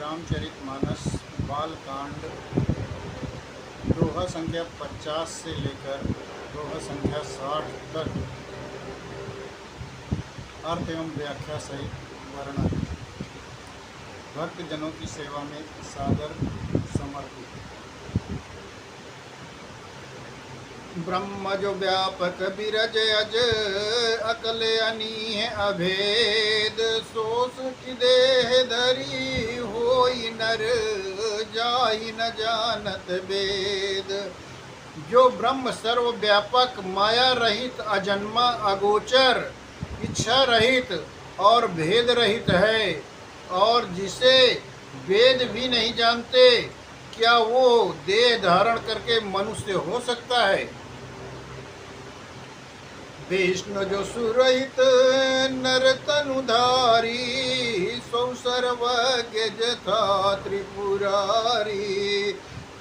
रामचरितमानस बालकांड दोहा संख्या 50 से लेकर दोहा संख्या 60 तक अर्थ एवं व्याख्या सहित वर्णन भक्तजनों की सेवा में सादर समर्पित। ब्रह्म जो व्यापक बिरज अज अकल अनीह अभेद सोस की देह धरी होई नर जाहि न जानत वेद। जो ब्रह्म सर्वव्यापक माया रहित अजन्मा अगोचर इच्छा रहित और भेद रहित है और जिसे वेद भी नहीं जानते, क्या वो देह धारण करके मनुष्य हो सकता है। विष्णु जो सुरहित नर तनुधारी सौ सर्वज्ञ जथा त्रिपुरारी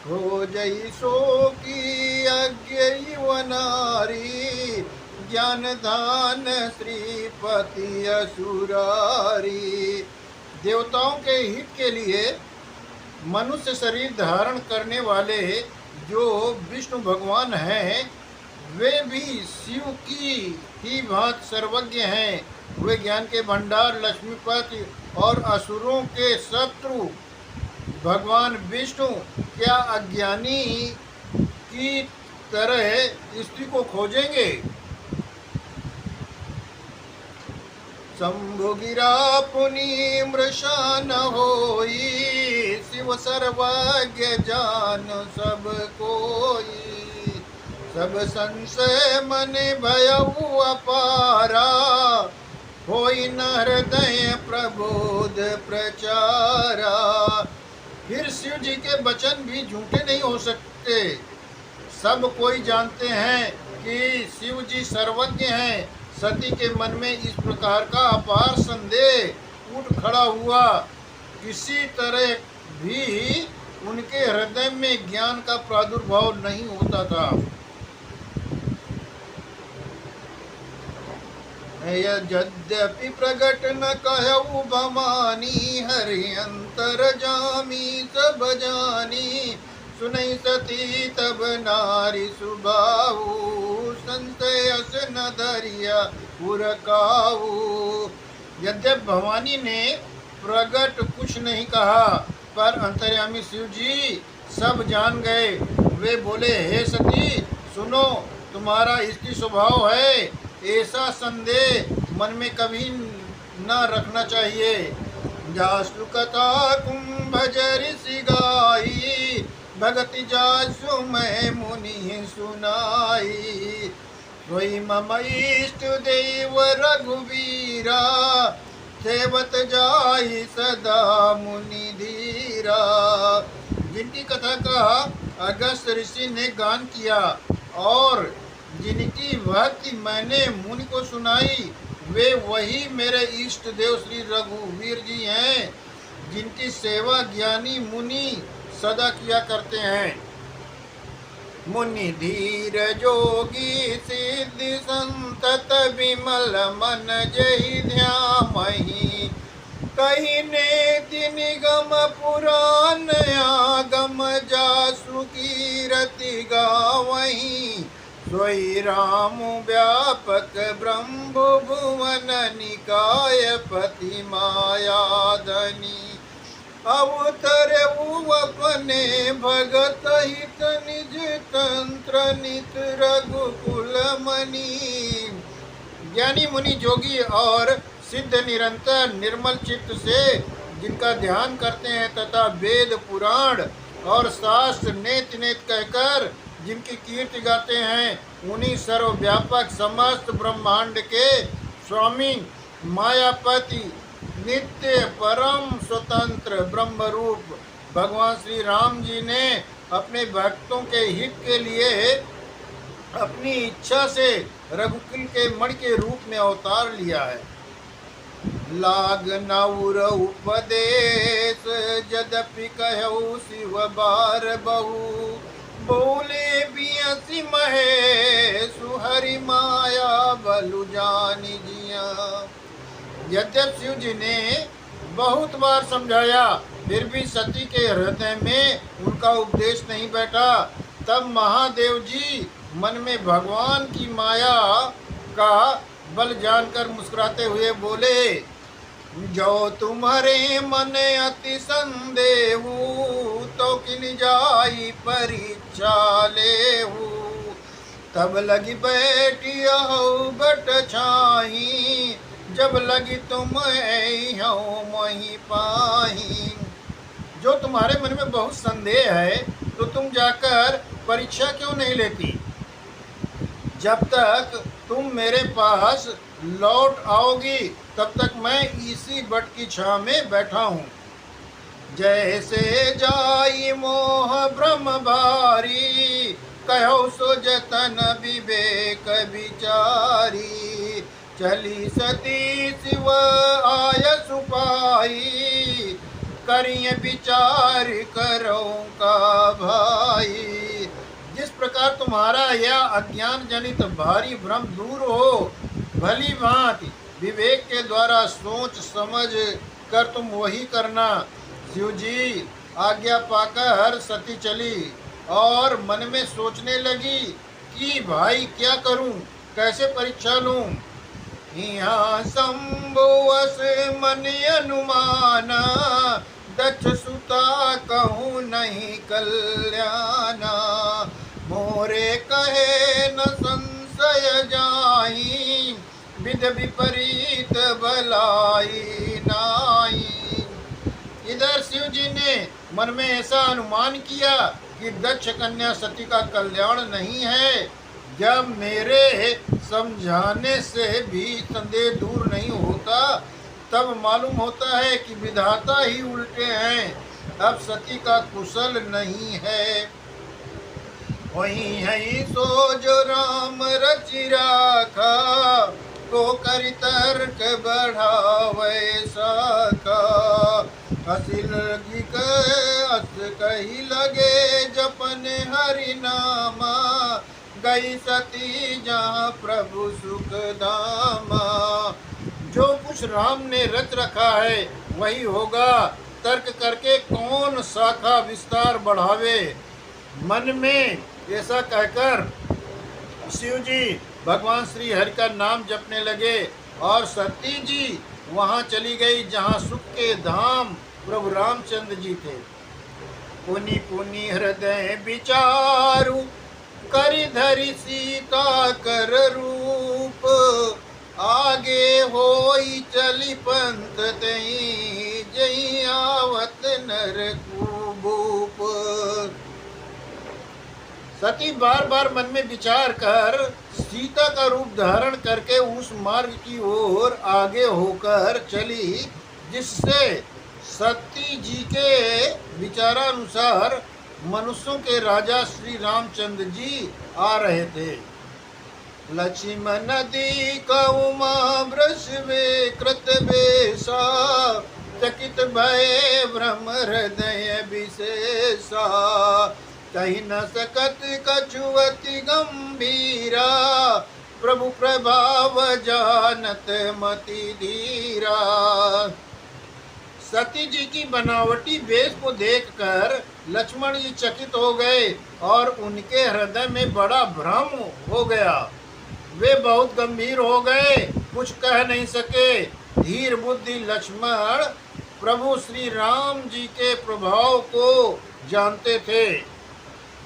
खोजई सो की अज्ञ वनारी ज्ञान दान श्रीपति असुरारी। देवताओं के हित के लिए मनुष्य शरीर धारण करने वाले जो विष्णु भगवान हैं, वे भी शिव की ही भांति सर्वज्ञ हैं। वे ज्ञान के भंडार लक्ष्मीपति और असुरों के शत्रु भगवान विष्णु क्या अज्ञानी की तरह स्त्री को खोजेंगे। शंभु गिरा पुनि मृषा न होई शिव सर्वज्ञ जान सब कोई। सब संशय मन भयउ अपारा होई न हृदय प्रबोध प्रचारा। फिर शिव जी के वचन भी झूठे नहीं हो सकते। सब कोई जानते हैं कि शिव जी सर्वज्ञ हैं। सती के मन में इस प्रकार का अपार संदेह उठ खड़ा हुआ। किसी तरह भी उनके हृदय में ज्ञान का प्रादुर्भाव नहीं होता था। यद्यपि प्रगट न कहु भवानी हरि अंतर जामी सब जानी। सुनई सती तब नारी सुबाहु संशय न धरिया पुरकाऊ। यद्यप भवानी ने प्रगट कुछ नहीं कहा, पर अंतर्यामी शिव जी सब जान गए। वे बोले, हे सती सुनो, तुम्हारा स्त्री स्वभाव है, ऐसा संदेह मन में कभी न रखना चाहिए। जासु कथा कुंभजर सिगाई भगति जासु मैं मुनि सुनाई। सोई मम इष्ट देव रघुवीरा सेवत जाहि सदा मुनि धीरा। जिनकी कथा का अगस्त ऋषि ने गान किया और जिनकी भक्ति मैंने मुनि को सुनाई, वे वही मेरे इष्ट देव श्री रघुवीर जी हैं, जिनकी सेवा ज्ञानी मुनि सदा किया करते हैं। मुनि धीर जोगी सिद्धि संतत विमल मन जहि ध्यामहि। कही ने निगम पुराण आगम जासु कीरति गावहीं। सोई राम व्यापक ब्रह्म भुवन निकाय पति मायाधनी। अवतर अपने भगत हित निज तंत्र नित रघुकुल मणि। ज्ञानी मुनि जोगी और सिद्ध निरंतर निर्मल चित्त से जिनका ध्यान करते हैं तथा वेद पुराण और शास्त्र नेत नेत कहकर जिनकी कीर्ति गाते हैं, उन्हीं सर्वव्यापक समस्त ब्रह्मांड के स्वामी मायापति नित्य परम स्वतंत्र ब्रह्म रूप भगवान श्री राम जी ने अपने भक्तों के हित के लिए अपनी इच्छा से रघुकुल के मणि के रूप में अवतार लिया है। लाग नौर उपदेश यद्यपि कहु शिव बार बहु। बोले बियसी महेशु हरि माया बलु जानि जिया। यद्यप शिव जी ने बहुत बार समझाया, फिर भी सती के हृदय में उनका उपदेश नहीं बैठा। तब महादेव जी मन में भगवान की माया का बल जानकर मुस्कुराते हुए बोले, जो तुम्हारे मन अति संदेहू, तो किन जाई परीक्षा लेहू। तब लगी बैठी हो बट छाही, जब लगी तुम हो मोहि पाही। जो तुम्हारे मन में बहुत संदेह है, तो तुम जाकर परीक्षा क्यों नहीं लेती? जब तक तुम मेरे पास लौट आओगी, तब तक मैं इसी बट की छां में बैठा हूँ। जैसे जाई मोह भ्रम भारी, कहो सो जतन विवेक विचारी। चली सती शिव आय सुपाई, करिए विचार करो का भाई। जिस प्रकार तुम्हारा यह अज्ञान जनित भारी भ्रम दूर हो, भली भांति विवेक के द्वारा सोच समझ कर तुम वही करना। शिव जी आज्ञा पाकर सती चली और मन में सोचने लगी कि भाई क्या करूं, कैसे परीक्षा लूं। यहाँ संभोवस मन अनुमाना, दक्ष सुता कहूँ नहीं कल्याणा। मोरे कहे न संशय जाही, विध विपरीत भलाई नाई। इधर शिव जी ने मन में ऐसा अनुमान किया कि दक्ष कन्या सती का कल्याण नहीं है। जब मेरे समझाने से भी संदेह दूर नहीं होता, तब मालूम होता है कि विधाता ही उल्टे हैं। अब सती का कुशल नहीं है। वही है सो जो राम रचि राखा, को करि तर्क बढ़ावे साखा। हसी लगी अस कही लगे, जपन हरि नामा। गई सती जहाँ प्रभु सुख धामा। जो कुछ राम ने रच रखा है वही होगा, तर्क करके कौन शाखा विस्तार बढ़ावे। मन में ऐसा कहकर शिव जी भगवान श्री हरि का नाम जपने लगे और सती जी वहाँ चली गई जहाँ सुख के धाम प्रभु रामचंद्र जी थे। पुनि पुनि हृदय विचारु, करि धरि सीता कर रूप। आगे होई चली पंथ तई, जई आवत नर कुबूप। सती बार बार मन में विचार कर सीता का रूप धारण करके उस मार्ग की ओर आगे होकर चली, जिससे सती जी के विचारानुसार मनुष्यों के राजा श्री रामचंद्र जी आ रहे थे। लक्ष्मण नदी का उमा वृष वे कृत बेसा, चकित भय भ्रम हृदय विशेषा। कही न सकत कछुअति गंभीरा, प्रभु प्रभाव जानत मति धीरा। सती जी की बनावटी वेश को देखकर लक्ष्मण जी चकित हो गए और उनके हृदय में बड़ा भ्रम हो गया। वे बहुत गंभीर हो गए, कुछ कह नहीं सके। धीर बुद्धि लक्ष्मण प्रभु श्री राम जी के प्रभाव को जानते थे।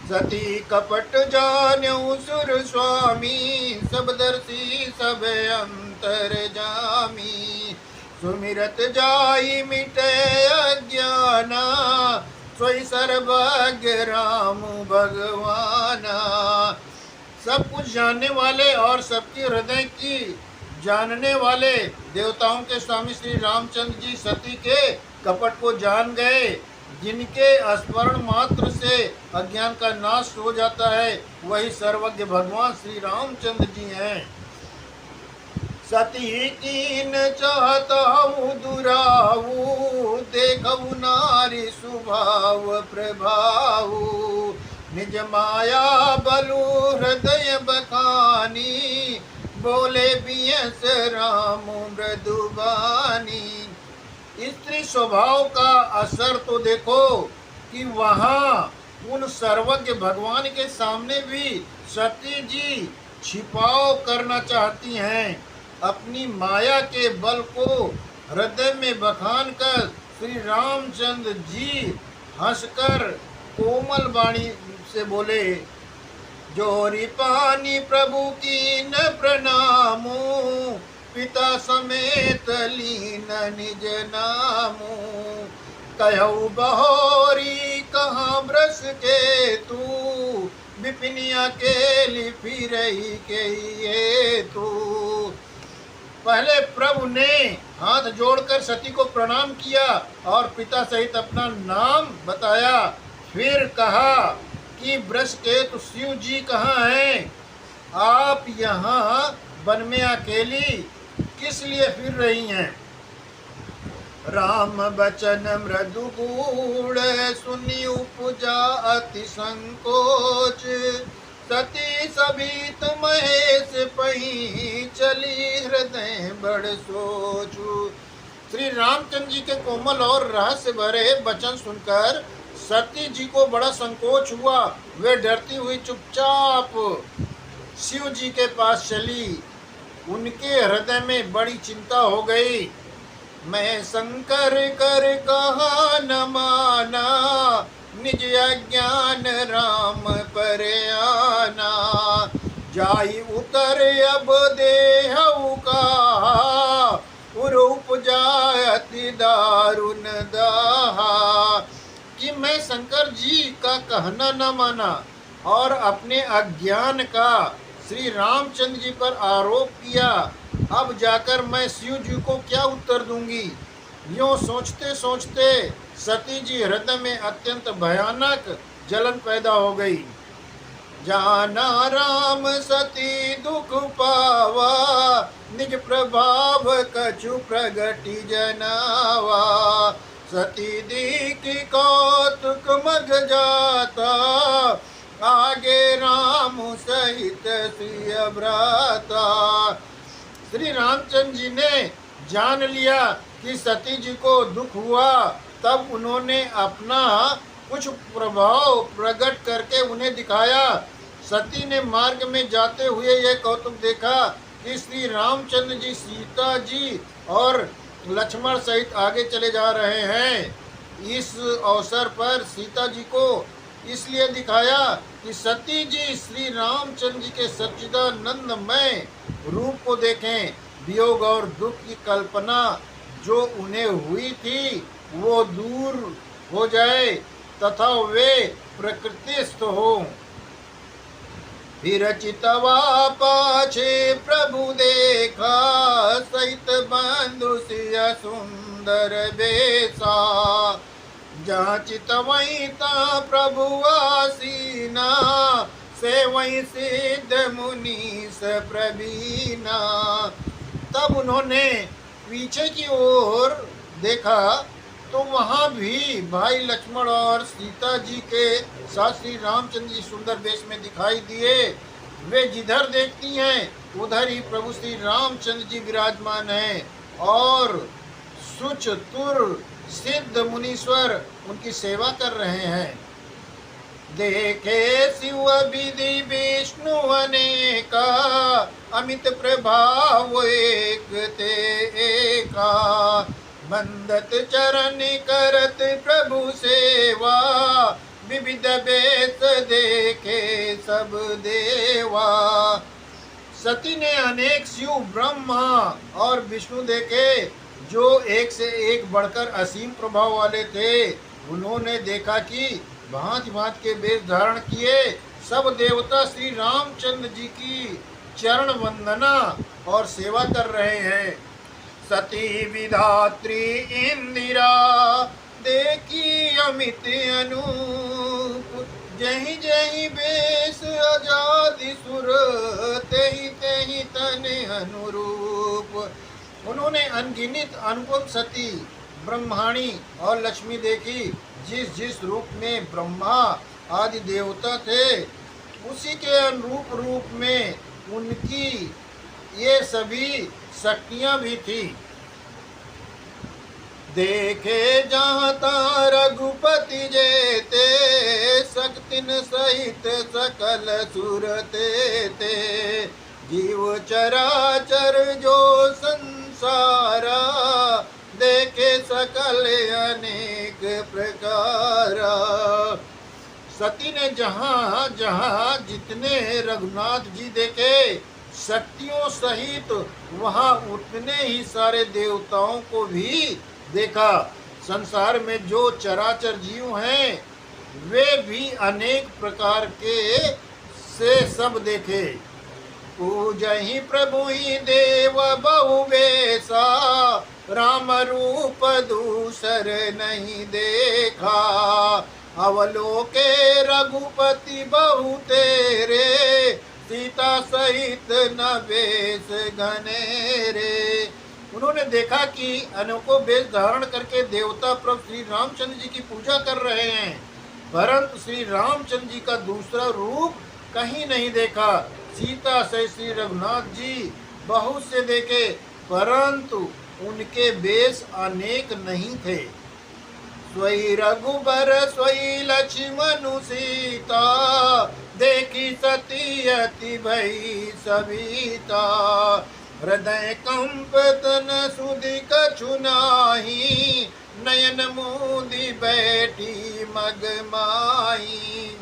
सती कपट जान्यौ सुर स्वामी, सब दर्शी सब अंतर जामी। सुमिरत जाई मिटे अज्ञाना, सोई सर्वज्ञ राम भगवाना। सब कुछ जानने वाले और सबके हृदय की जानने वाले देवताओं के स्वामी श्री रामचंद्र जी सती के कपट को जान गए। जिनके स्मरण मात्र से अज्ञान का नाश हो जाता है, वही सर्वज्ञ भगवान श्री रामचंद्र जी हैं। सती कीन चाहत हूँ दुराऊ, देखऊ नारी स्वभाव प्रभाऊ। निज माया बलु हृदय बखानी, बोले बियस राम मृदुबानी। स्त्री स्वभाव का असर तो देखो कि वहाँ उन सर्वज्ञ भगवान के सामने भी सती जी छिपाव करना चाहती हैं। अपनी माया के बल को हृदय में बखान कर श्री रामचंद्र जी हंसकर कोमल वाणी से बोले, जोरी पानी प्रभु की न प्रणामो, पिता समेत लीन निज नामो। कहु बहोरी कहाँ ब्रस के तू, विपिनिया के फिरही के ये तू। पहले प्रभु ने हाथ जोड़कर सती को प्रणाम किया और पिता सहित अपना नाम बताया। फिर कहा कि वृष के तो शिव जी कहाँ हैं? आप यहाँ वन में अकेली किस लिए फिर रही हैं? राम बचन मृदु गूढ़, सुनी उपजा अति संकोच। सती सबित महेश पही, चली हृदय बड़ सोचू। श्री रामचंद्र जी के कोमल और रहस्य भरे वचन सुनकर सती जी को बड़ा संकोच हुआ। वे डरती हुई चुपचाप शिव जी के पास चली। उनके हृदय में बड़ी चिंता हो गई। मैं शंकर कर कहा न माना, निज अज्ञान राम पर आना। जाई उतर अब देहु का, रूप जायति दारुण दाहा। कि मैं शंकर जी का कहना न माना और अपने अज्ञान का श्री रामचंद्र जी पर आरोप किया। अब जाकर मैं शिव जी को क्या उत्तर दूंगी? यूँ सोचते सोचते सती जी हृदय में अत्यंत भयानक जलन पैदा हो गई। जाना राम सती दुख पावा, निज प्रभाव कछु प्रगति जनावा। सती दीकी कौतुक मग जाता, आगे राम सहित सिय भ्राता। श्री रामचंद्र जी ने जान लिया कि सती जी को दुख हुआ। तब उन्होंने अपना कुछ प्रभाव प्रकट करके उन्हें दिखाया। सती ने मार्ग में जाते हुए यह कौतुक देखा कि श्री रामचंद्र जी सीता जी और लक्ष्मण सहित आगे चले जा रहे हैं। इस अवसर पर सीता जी को इसलिए दिखाया कि सती जी श्री रामचंद्र जी के सच्चिदानंदमय रूप को देखें। वियोग और दुख की कल्पना जो उन्हें हुई थी वो दूर हो जाए तथा वे प्रकृतिस्थ हो। फिर चितवा पाछे प्रभु देखा, सहित बंधु सिय सुंदर बेसा। जहाँ चितवई ता प्रभु आसीना, से वही सिद्ध मुनीस प्रवीणा। तब उन्होंने पीछे की ओर देखा तो वहाँ भी भाई लक्ष्मण और सीता जी के साथ श्री रामचंद्र जी सुंदर वेश में दिखाई दिए। वे जिधर देखती हैं उधर ही प्रभु श्री रामचंद्र जी विराजमान हैं और सुच तुर सिद्ध मुनीश्वर उनकी सेवा कर रहे हैं। देखे शिव विधि विष्णु अनेका, अमित प्रभाव एक ते एका। बंदत चरण करत प्रभु सेवा, विविध बेस देखे सब देवा। सती ने अनेक शिव ब्रह्मा और विष्णु देखे जो एक से एक बढ़कर असीम प्रभाव वाले थे। उन्होंने देखा कि भांति भांति के वेश धारण किए सब देवता श्री रामचंद्र जी की चरण वंदना और सेवा कर रहे हैं। सती विधात्री इंदिरा, देखी अमित अनूप। जही जही वेश आजादी सुर, तेहि तेहि तन अनुरूप। उन्होंने अनगिनत अनुपम सती, ब्रह्माणी और लक्ष्मी देखी। जिस जिस रूप में ब्रह्मा आदि देवता थे उसी के अनुरूप रूप में उनकी ये सभी शक्तियाँ भी थी। देखे जहाँ ता रघुपति जेते, शक्तिन सहित सकल सुरते ते। जीव चराचर जो संसारा, देखे सकल अनेक प्रकारा। सती ने जहाँ जहाँ जितने रघुनाथ जी देखे शक्तियों सहित, वहाँ उतने ही सारे देवताओं को भी देखा। संसार में जो चराचर जीव हैं वे भी अनेक प्रकार के से सब देखे। पूजहि प्रभु ही देव बहु बेसा, राम रूप दूसर नहीं देखा। अवलोके रघुपति बहु तेरे, सीता सहित न बेस घनेरे। उन्होंने देखा कि अनोखो वेश धारण करके देवता प्रभु श्री रामचंद्र जी की पूजा कर रहे हैं, परंतु श्री रामचंद्र जी का दूसरा रूप कहीं नहीं देखा। सीता से श्री रघुनाथ जी बहुत से देखे, परंतु उनके वेश अनेक नहीं थे। स्वई रघुबर स्वई लक्ष्मण सीता, देखी सती अति भई सविता। हृदय कंप तन सुधि कछु नाही, नयन मूंदी बैठी मगमाई।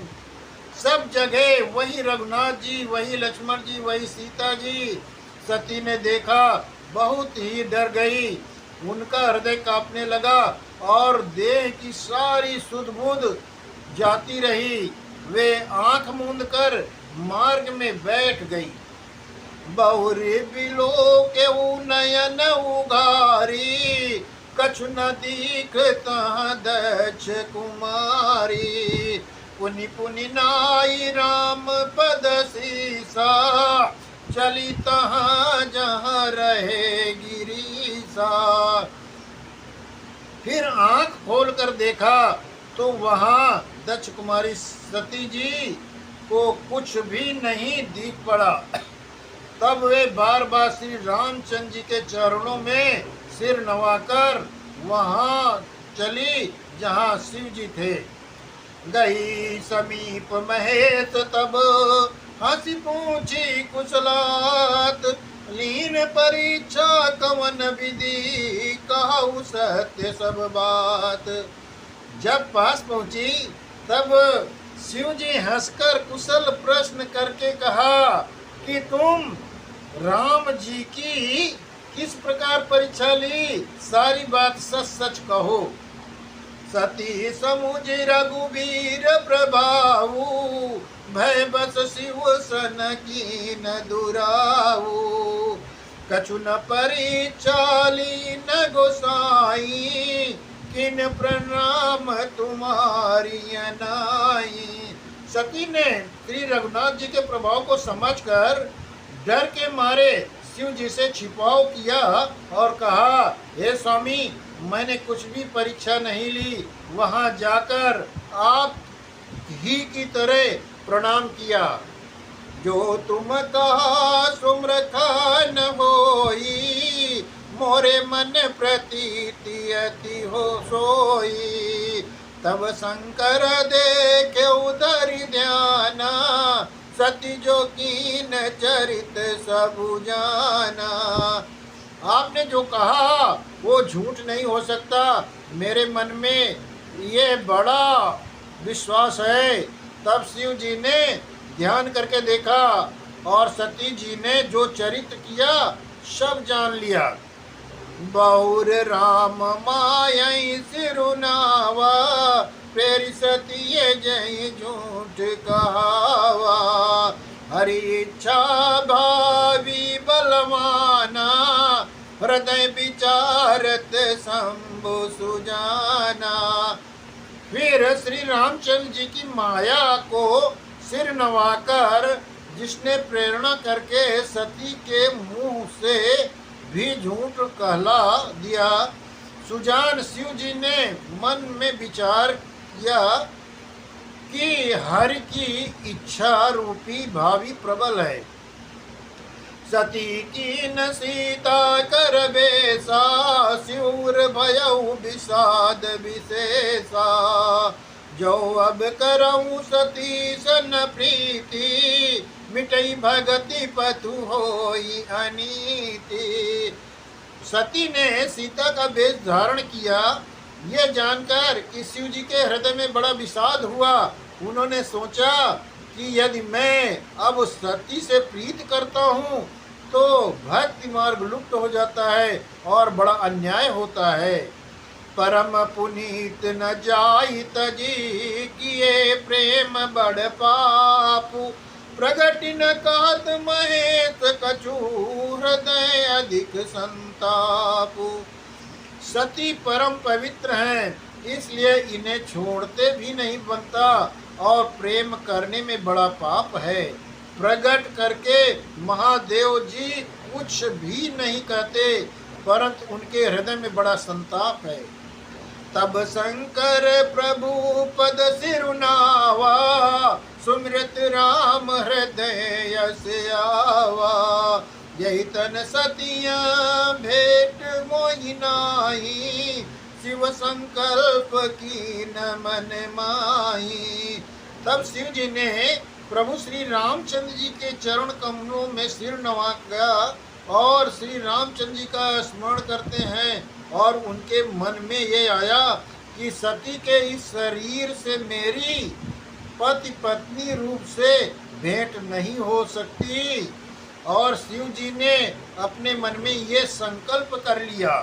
सब जगह वही रघुनाथ जी, वही लक्ष्मण जी, वही सीता जी। सती ने देखा, बहुत ही डर गई, उनका हृदय कांपने लगा और देह की सारी सुध बुध जाती रही। वे आंख मूंद कर मार्ग में बैठ गई। बहुरी बिलो के नयन उगारी, कछु न दीखता दक्ष कुमारी। पुनि पुनि नाई राम पद सीसा, चली तहाँ जहाँ रहे गिरीसा। फिर आंख खोल कर देखा तो वहाँ दक्ष कुमारी सती जी को कुछ भी नहीं दिख पड़ा। तब वे बार बार श्री रामचंद्र जी के चरणों में सिर नवाकर वहाँ चली जहाँ शिव जी थे। गई समीप महेश तब, हंसी पूछी कुशलात। लीन परीक्षा कवन विधि, कहु सत्य सब बात। जब पास पहुंची तब शिव जी हंसकर कुशल प्रश्न करके कहा कि तुम राम जी की किस प्रकार परीक्षा ली, सारी बात सच सच कहो। सती समुझ रघुवीर प्रभाऊ, भय बस शिव सन कीन दुराऊ। कछु न परिचाली न गोसाई, किन प्रणाम तुम्हारी अनाई। सती ने श्री रघुनाथ जी के प्रभाव को समझकर डर के मारे शिव जी से छिपाव किया और कहा, हे स्वामी, मैंने कुछ भी परीक्षा नहीं ली। वहां जाकर आप ही की तरह प्रणाम किया। जो तुम कहा सुम्रखा न होई, मोरे मन प्रतीति अति हो सोई। तब शंकर देखे उधर ध्याना, सती जो कीन चरित सबु जाना। आपने जो कहा वो झूठ नहीं हो सकता, मेरे मन में ये बड़ा विश्वास है। तब शिव जी ने ध्यान करके देखा और सती जी ने जो चरित्र किया सब जान लिया। बहुर राम मायई सिरुनावा, फेरि सती जय झूठ कहावा। हरि इच्छा भावी बलवाना, हृदय विचारत शंभु सुजाना। फिर श्री रामचंद्र जी की माया को सिर नवाकर जिसने प्रेरणा करके सती के मुंह से भी झूठ कहला दिया, सुजान शिव जी ने मन में विचार किया कि हरि की इच्छा रूपी भावी प्रबल है। सती कीन सीता कर बेसा, सिउर भयउ विषाद विशेषा। जो अब करऊँ सती सन प्रीति, मिटई भगति पतु होई अनीति। सती ने सीता का वेश धारण किया। यह जानकर कि शिव जी के हृदय में बड़ा विषाद हुआ। उन्होंने सोचा कि यदि मैं अब सती से प्रीत करता हूँ तो भक्ति मार्ग लुप्त हो जाता है और बड़ा अन्याय होता है। परम पुनीत न जाई तजी, किए प्रेम बड़ पापु। प्रगट न कहत महेश, कछु हृदय अधिक संतापु। सती परम पवित्र हैं, इसलिए इन्हें छोड़ते भी नहीं बनता और प्रेम करने में बड़ा पाप है। प्रकट करके महादेव जी कुछ भी नहीं कहते, परंतु उनके हृदय में बड़ा संताप है। तब शंकर प्रभु पद सिरुनावा, सुमिरत राम हृदय यस आवा। यही तन सतिया भेंट मोहि नाहि, शिव संकल्प की न मन माही। तब शिव जी ने प्रभु श्री रामचंद्र जी के चरण कमलों में सिर नवाया और श्री रामचंद्र जी का स्मरण करते हैं और उनके मन में ये आया कि सती के इस शरीर से मेरी पति पत्नी रूप से भेंट नहीं हो सकती। और शिव जी ने अपने मन में ये संकल्प कर लिया।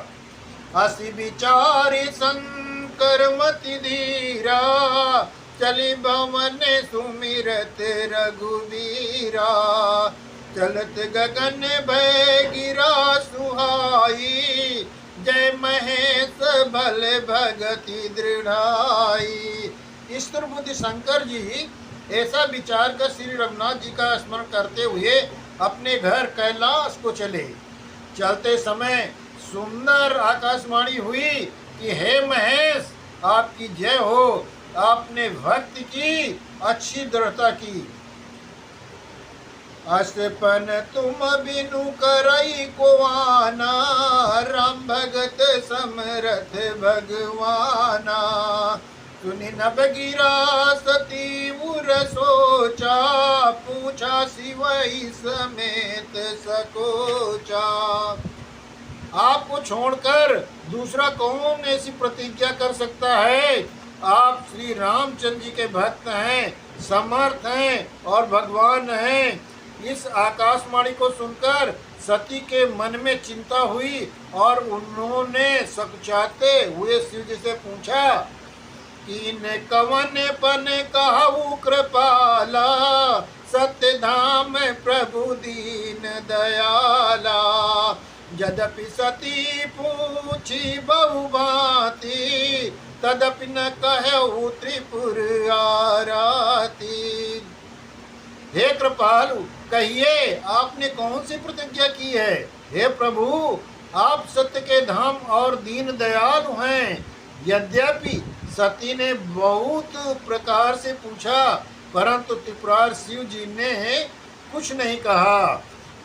असी विचारी शंकर मति धीरा, चली भवन सुमिरत रघुवीरा। चलत गगन भय गिरा सुहाई, जय महेश भल भगति दृढ़ाई। ईश्वर बुद्धि शंकर जी ऐसा विचार कर श्री रघुनाथ जी का स्मरण करते हुए अपने घर कैलाश को चले। चलते समय सुंदर आकाशवाणी हुई कि हे महेश, आपकी जय हो, आपने भक्ति की अच्छी दृढ़ता की। अष्टपन तुम बिनु करई को आना, राम भगत समरथ भगवाना। सुनि नभ गिरा सती उर सोचा, पूछा शिवई समेत सकोचा। आपको छोड़कर दूसरा कौन ऐसी प्रतिज्ञा कर सकता है? आप श्री रामचंद्र जी के भक्त हैं, समर्थ हैं और भगवान हैं। इस आकाशवाणी को सुनकर सती के मन में चिंता हुई और उन्होंने सकुचाते हुए शिव जी से पूछा कि इन कवन पन कहु कृपाला, सत्य धाम प्रभु दीन दयाला। यद्यपि सती पूछी बहुभांति, तदपि न कहु त्रिपुर आराती। हे कृपालु, कहिए आपने कौन सी प्रतिज्ञा की है? हे प्रभु, आप सत्य के धाम और दीन दयालु हैं। यद्यपि सती ने बहुत प्रकार से पूछा, परंतु त्रिपुरार शिव जी ने कुछ नहीं कहा।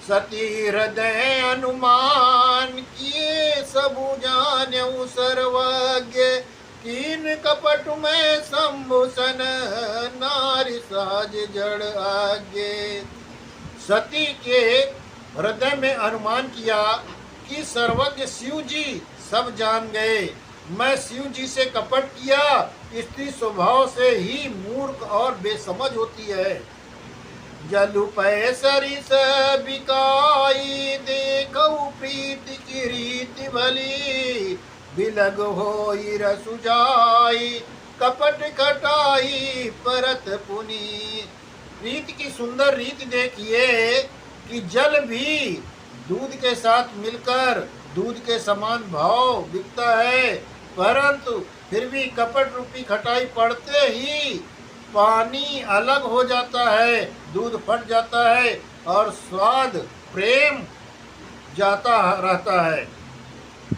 सती हृदय अनुमान किए, सबु जान्यउ सर्वज्ञ। कीन कपट में संभूषण, नारी सहज जड़ आगे। सती के हृदय में अनुमान किया कि सर्वज्ञ शिव जी सब जान गए। मैं शिव जी से कपट किया, स्त्री स्वभाव से ही मूर्ख और बेसमझ होती है। जलु पै सरिस बिकाई, देखऊ प्रीति की रीति भली। बिलग होई रसु जाई, कपट खटाई परत पुनी। रीति की सुंदर रीति देखिए कि जल भी दूध के साथ मिलकर दूध के समान भाव बिकता है, परंतु फिर भी कपट रूपी खटाई पड़ते ही पानी अलग हो जाता है, दूध फट जाता है और स्वाद प्रेम जाता रहता है।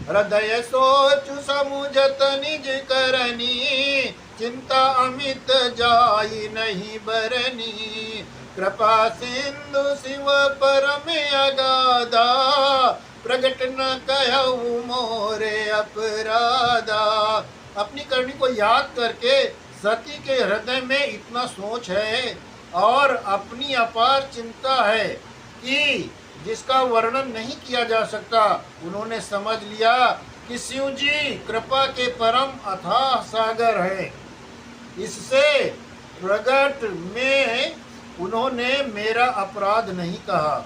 हृदय सोच समुझत निज करनी, चिंता अमित जाई नहीं बरनी। कृपा सिंधु शिव परम अगाधा, प्रगट न कहूँ मोरे अपराधा। अपनी करनी को याद करके सती के हृदय में इतना सोच है और अपनी अपार चिंता है कि जिसका वर्णन नहीं किया जा सकता। उन्होंने समझ लिया कि शिव जी कृपा के परम अथाह सागर हैं। इससे प्रगट में उन्होंने मेरा अपराध नहीं कहा।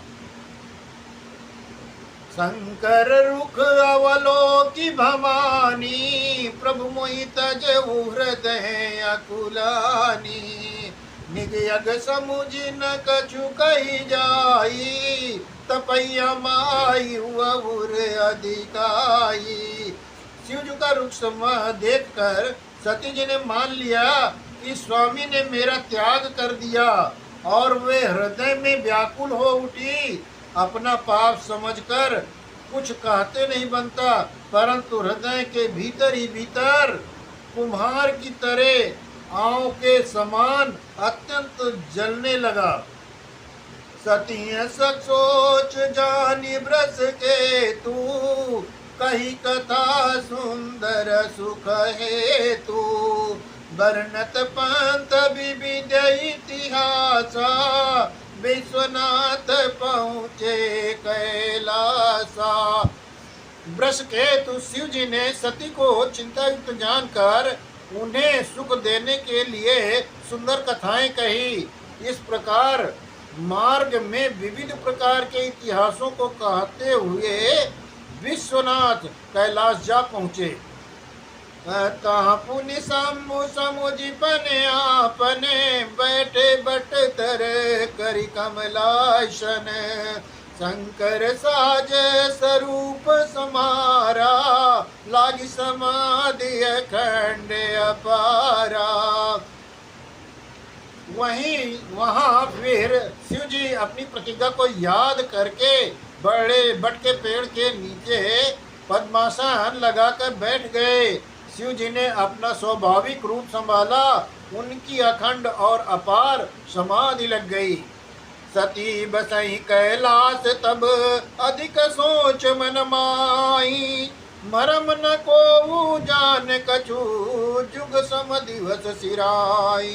शंकर रुख अवलोकी भवानी, प्रभु मोहि तजहु हृदय अकुलानी। निज यग समुझ न कछु कही जाई, तपैया माई उर अधिकाई। शिव जी का रुख समूह देख कर सती जी ने मान लिया कि स्वामी ने मेरा त्याग कर दिया और वे हृदय में व्याकुल हो उठी। अपना पाप समझकर कुछ कहते नहीं बनता, परंतु हृदय के भीतर ही भीतर कुम्हार की तरह आंव के समान अत्यंत जलने लगा। सती सक सोच जानी ब्रस के तू, कही कथा सुंदर सुख है तू। वर्णत पंथ विविध इतिहासा, विश्वनाथ पहुँचे कैलासा। वृष केतु शिव जी ने सती को चिंतायुक्त जानकर उन्हें सुख देने के लिए सुंदर कथाएं कही। इस प्रकार मार्ग में विविध प्रकार के इतिहासों को कहते हुए विश्वनाथ कैलाश जा पहुँचे। पुनि शंभु समुझि पने आपने, बैठे बट तर करि कमलासन। शंकर साज स्वरूप समारा, लागी समाधि अखंड अपारा। वहाँ फिर शिव जी अपनी प्रतिज्ञा को याद करके बड़े बट के पेड़ के नीचे पद्मासन लगाकर बैठ गए। शिव जी ने अपना स्वाभाविक रूप संभाला, उनकी अखंड और अपार समाधि लग गई। सती बसई कैलाश तब अधिक सोच मन माई, मरम न को जान कछु जुग सम दिवस सिराई।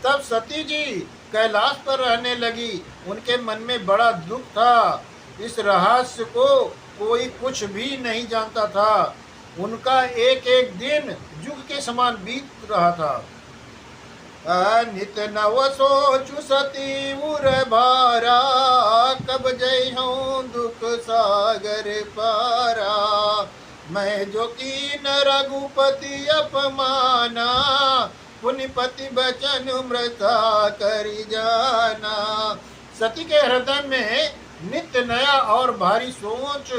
तब सती जी कैलाश पर रहने लगी। उनके मन में बड़ा दुख था। इस रहस्य को कोई कुछ भी नहीं जानता था। उनका एक एक दिन युग के समान बीत रहा था। नित नव सोचु सती उर भारा, कब जय हूँ दुख सागर पारा। मैं जो कीन रघुपति अपमाना, पुनिपति बचन मृता करी जाना। सती के हृदय में नित्य नया और भारी सोच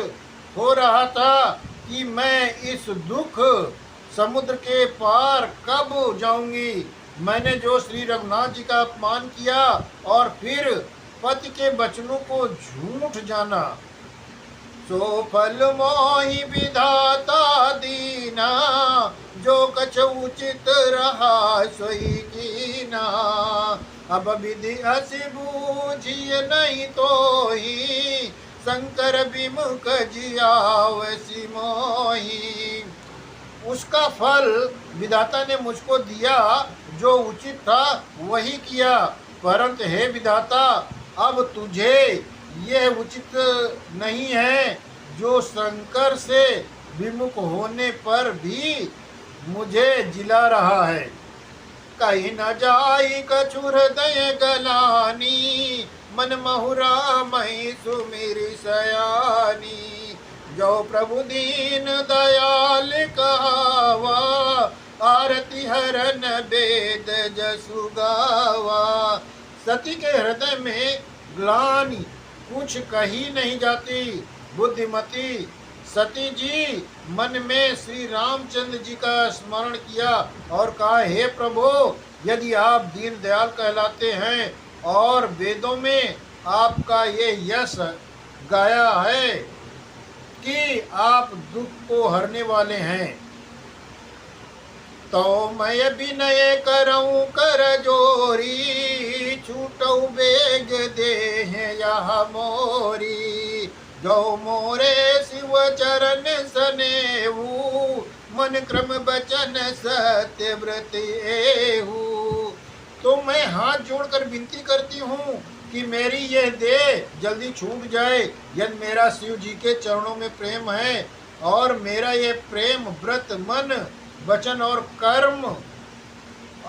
हो रहा था कि मैं इस दुख समुद्र के पार कब जाऊंगी। मैंने जो श्री रघुनाथ जी का अपमान किया और फिर पति के वचनों को झूठ जाना, सो फल मोहि विधाता दीना, जो कछ उचित रहा सोई कीना। अब विधि हसी बूझिए नहीं तो ही, शंकर विमुख जियावसी मोही। उसका फल विधाता ने मुझको दिया, जो उचित था वही किया। परंतु हे विधाता, अब तुझे यह उचित नहीं है जो शंकर से विमुख होने पर भी मुझे जिला रहा है। कहीं न जाई कछु हृदय गलानी, मन महुरा मई सुमिरि सयानी। जो प्रभु दीन दयाल कहावा, आरती हरन वेद जसु गावा। सती के हृदय में ग्लानि कुछ कही नहीं जाती। बुद्धिमती सती जी मन में श्री रामचंद्र जी का स्मरण किया और कहा, हे प्रभु, यदि आप दीन दयाल कहलाते हैं और वेदों में आपका ये यश गाया है कि आप दुख को हरने वाले हैं, तो मैं विनय करऊं कर जोरी। छूटौ बेग देह यह मोरी। जो मोरे शिव चरण सनेहु, मन क्रम बचन सत्य व्रत एहु। तो मैं हाथ जोड़कर विनती करती हूँ कि मेरी ये देह जल्दी छूट जाए। यदि मेरा शिव जी के चरणों में प्रेम है और मेरा ये प्रेम व्रत मन वचन और कर्म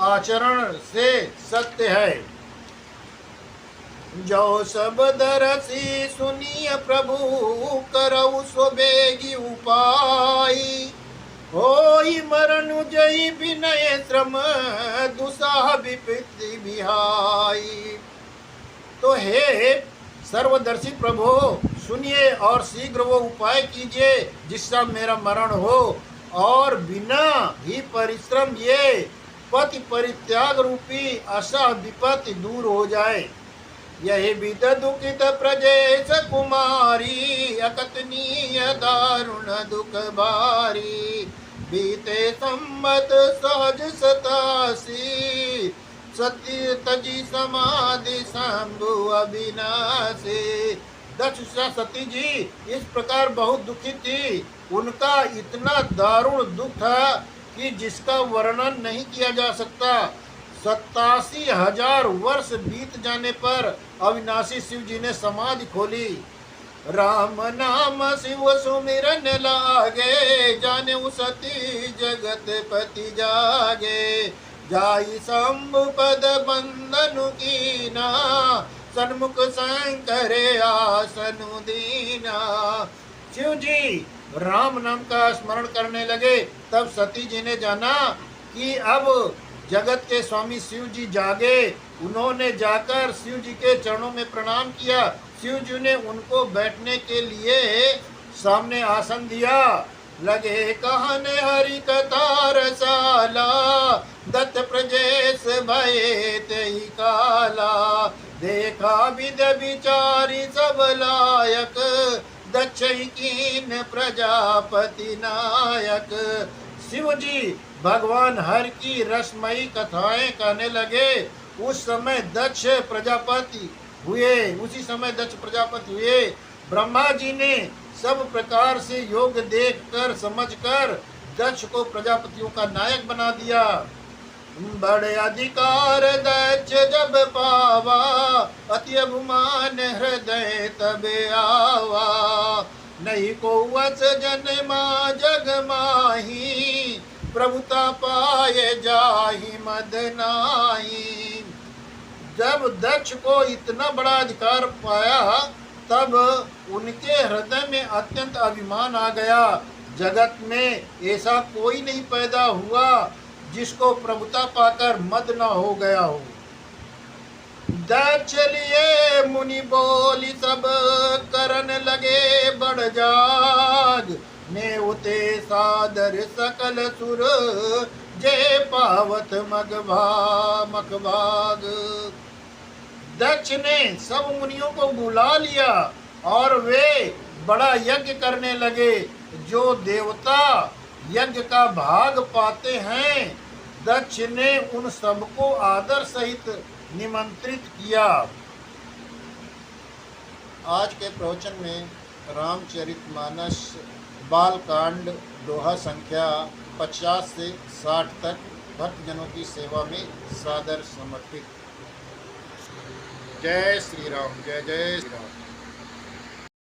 आचरण से सत्य है। जो सब दरसी सुनिय प्रभु, करऊ सो बेगी उपाय। होई मरण जय विनय श्रम, दुसाह विपत्ति बिहाई। तो हे सर्वदर्शी प्रभु, सुनिए और शीघ्र वो उपाय कीजिए जिससे मेरा मरण हो और बिना ही परिश्रम ये पति परित्याग रूपी आशा विपत्ति दूर हो जाए। यही विद दुखित प्रजेश कुमारी, अकथनीय दारुण दुख भारी। बीते सम्मत सहज 87, सत्य तजी समाधि शंभु अविनाशी। दक्ष सती जी इस प्रकार बहुत दुखी थी। उनका इतना दारुण दुख था कि जिसका वर्णन नहीं किया जा सकता। 87,000 वर्ष बीत जाने पर अविनाशी शिव जी ने समाधि खोली। राम नाम शिव सुमिरन लागे, जाने सती जगत पति जागे। जाई शंभु पद बंधनु कीना, सन्मुख शंकर आसनु दीना। शिव जी राम नाम का स्मरण करने लगे। तब सती जी ने जाना कि अब जगत के स्वामी शिव जी जागे। उन्होंने जाकर शिव जी के चरणों में प्रणाम किया। शिव जी ने उनको बैठने के लिए सामने आसन दिया। लगे कहने हरि कथा रसाला, दत्त प्रजेश भये तेहि काला। देखा विद विचारी सब लायक, दक्ष कीन प्रजापति नायक। शिव जी भगवान हरि की रसमयी कथाएं कहने लगे। उस समय दक्ष प्रजापति हुए। उसी समय दक्ष प्रजापति हुए। ब्रह्मा जी ने सब प्रकार से योग देखकर समझकर दक्ष को प्रजापतियों का नायक बना दिया। बड़े अधिकार दक्ष जब पावा, अति अभिमान हृदय तब आवा। नहीं को वच जन्मा जग माही, प्रभुता पाए जाहि मद नाही। जब दक्ष को इतना बड़ा अधिकार पाया तब उनके हृदय में अत्यंत अभिमान आ गया। जगत में ऐसा कोई नहीं पैदा हुआ जिसको प्रभुता पाकर मद न हो गया हो। दक्ष लिए मुनि बोली सब, करन लगे बढ़ जाग। ने उते सादर सकल सुर, जे पावत मखभाग। दक्ष ने सब मुनियों को बुला लिया और वे बड़ा यज्ञ करने लगे। जो देवता यज्ञ का भाग पाते हैं, दक्ष ने उन सबको आदर सहित निमंत्रित किया। आज के प्रवचन में रामचरितमानस बालकांड दोहा संख्या 50 से 60 तक भक्तजनों की सेवा में सादर समर्पित। जय श्री राम। जय जय श्री राम।